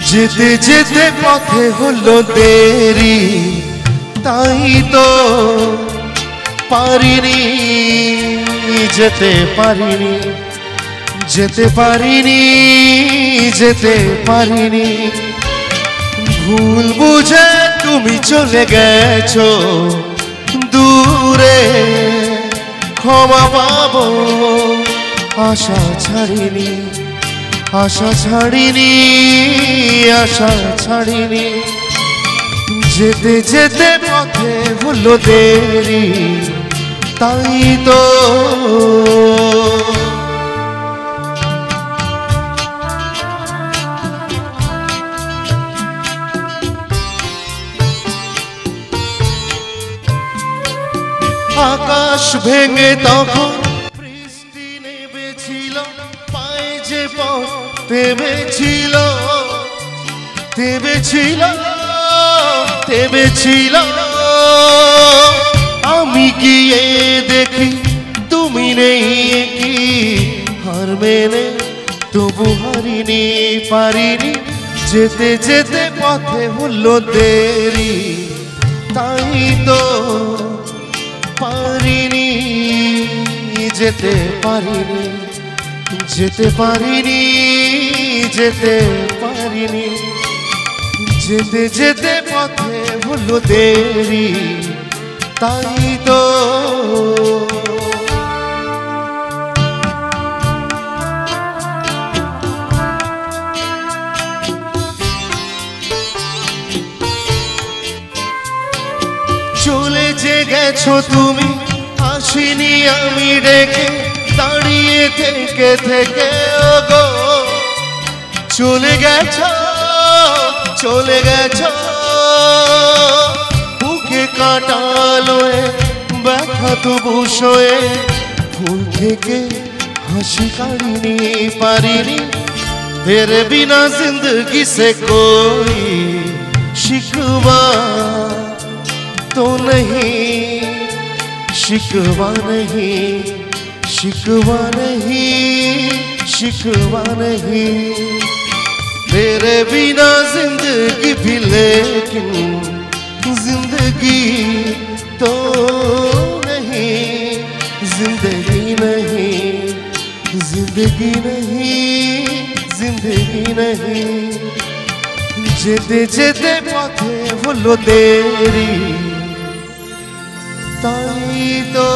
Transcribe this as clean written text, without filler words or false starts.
যেতে যেতে পথে হলো দেরি, তাই তো পারিনি, যেতে পারিনি, যেতে পারিনি, যেতে পারিনি। ভুল বুঝে তুমি চলে গেছো দূরে, ক্ষমা পাবো আশা ছাড়িনি, আশা ছাড়িনি, আশা ছাড়িনি। যেতে যেতে পথে হলো দেরি, তাই তো আকাশ ভেঙে তখন বৃষ্টি নেমেছিল, পায়ে যে পথ থেমেছিল, থেমেছিল, থেমেছিল। আমি গিয়ে দেখি তুমি নেই, কি হার মেনে তবু হারিনি, পারিনি। যেতে যেতে পথে হলো দেরি, তাই তো পারিনি, যেতে পারিনি, যেতে পারিনি, যেতে পারিনি। যেতে যেতে পথে হলো দেরি, তাই তো চলে যে গেছো তুমি, আসিনি আমি ডেকে, দাঁড়িয়ে থেকে থেকে ওগো চলে গেছো, চলে গেছো। বুকে কাটালোয় ব্যথা তবু সয়ে, ফুল থেকে হাসি কাড়িনি, পারিনি। तेरे बिना जिंदगी से कोई शिकवा तो नहीं, शिकवा नहीं, शिकवा नहीं, शिकवा नहीं। तेरे बिना जिंदगी भी लेकिन जिंदगी तो नहीं, जिंदगी नहीं, जिंदगी नहीं, जिंदगी नहीं। যেতে যেতে পথে হলো দেরি, তাই তো